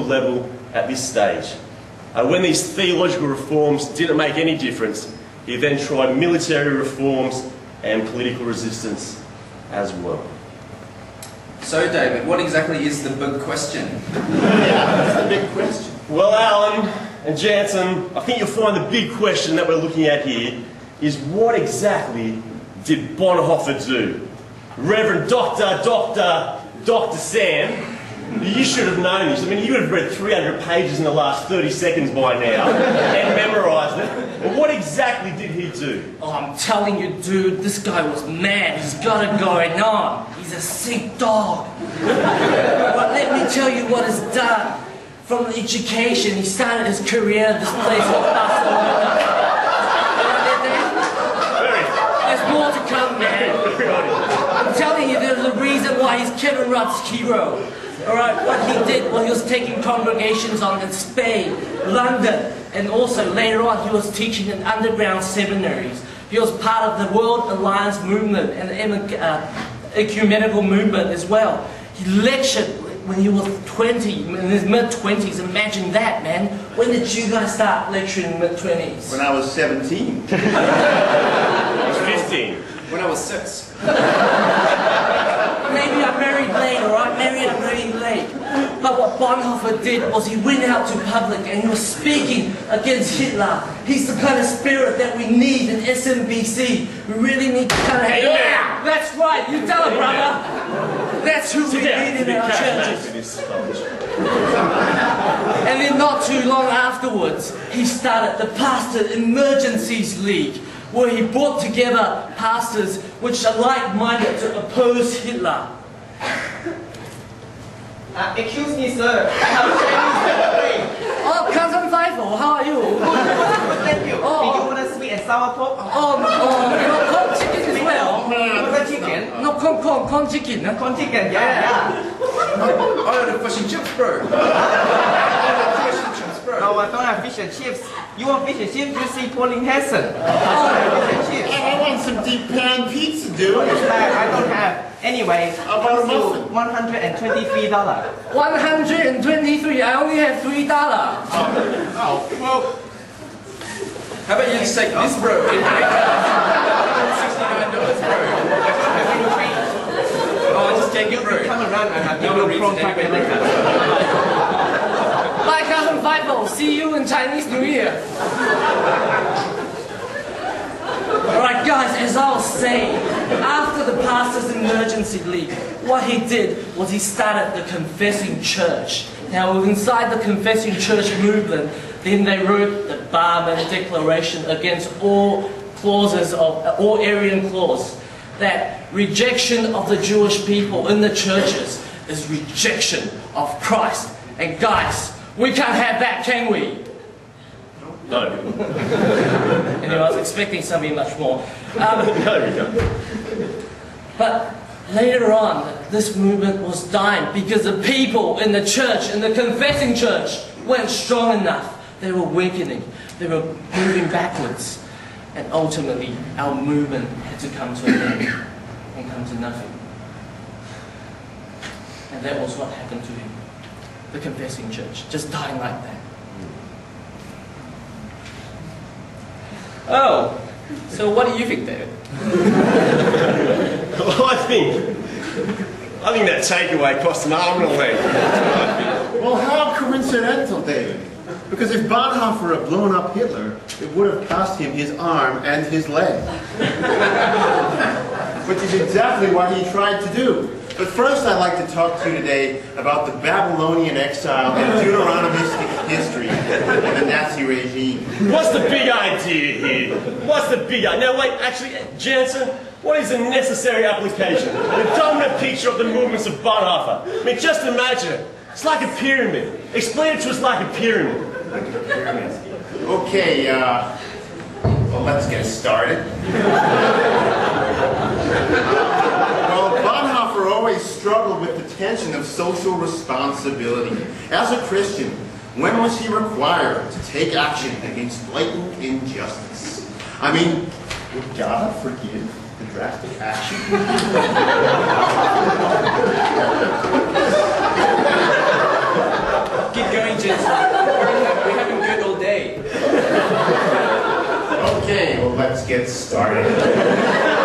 level at this stage. When these theological reforms didn't make any difference, he then tried military reforms and political resistance as well. So, David, what exactly is the big question? Yeah, that's the big question. Well, Alan and Jansen, I think you'll find the big question that we're looking at here is what exactly did Bonhoeffer do? Reverend Dr. Sam, you should have known this. I mean, you would have read 300 pages in the last 30 seconds by now and memorised it. But what exactly did he do? Oh, I'm telling you, dude, this guy was mad. He's got it going on. He's a sick dog. But let me tell you what he's done. From education, he started his career at this place called Barcelona. There's more to come, man. I'm telling you, there's a reason why he's Kevin Rudd's hero. Alright, what he did was he was taking congregations on in Spain, London, and also later on he was teaching in underground seminaries. He was part of the World Alliance movement and the ecumenical movement as well. He lectured when he was 20, in his mid-20s. Imagine that, man. When did you guys start lecturing in mid-20s? When I was 17. I was 15. When I was 6. Maybe I married late, alright? Maybe I married late. But what Bonhoeffer did was he went out to public and he was speaking against Hitler. He's the kind of spirit that we need in SMBC. We really need to kind of have... Yeah! That's right, you tell it, brother. That's who we need in our churches. And then not too long afterwards, he started the Pastor Emergencies League, where he brought together pastors which are like-minded to oppose Hitler. Excuse me, sir. I'm Chinese. Oh, Cousin Feifel, how are you? Thank you. Oh. Did you want a sweet and sour pork? Oh, you know, corn chicken as well. Corn chicken? No, corn chicken. Corn chicken, yeah. Oh, the fish and chips, bro. No, I don't have fish and chips. You want fish and chips? You see Pauline Hesson. And I want some deep pan pizza, dude. I don't have. Anyway, About a muffin. $123. 123. I only have $3. Oh, well, How about you just take this, bro? $69, bro. Oh, just take it, bro. Come around and I'll give No one you a prawn reads it cracker anyway. later. Bye, Cousin Feifel. See you in Chinese New Year. Alright guys, as I was saying, after the Pastors Emergency League, what he did was he started the Confessing Church. Now inside the Confessing Church movement, then they wrote the Barman Declaration against all clauses of, all Arian clause, that rejection of the Jewish people in the churches is rejection of Christ. And guys, we can't have that, can we? No. Anyway, I was expecting something much more. No, we don't. But later on, this movement was dying because the people in the church, in the confessing church, weren't strong enough. They were weakening. They were moving backwards. And ultimately, our movement had to come to an end and come to nothing. And that was what happened to him. The confessing church, just dying like that. Oh, so what do you think, David? Well, I think that takeaway cost an arm and a leg. well, how coincidental, David. Because if Bonhoeffer had blown up Hitler, it would have cost him his arm and his leg. Which is exactly what he tried to do. But first I'd like to talk to you today about the Babylonian exile and Deuteronomistic history of the Nazi regime. What's the big idea here? What's the big idea? Now wait, actually, Jansen, what is the necessary application? The dominant picture of the movements of Bonhoeffer. I mean, just imagine it. It's like a pyramid. Explain it to us like a pyramid. Like a pyramid. Okay, well, let's get started. Well, Bonhoeffer always struggled with the tension of social responsibility. As a Christian, when was he required to take action against blatant injustice? I mean, would God forgive the drastic action? Keep We're having good all day. Okay, well, let's get started.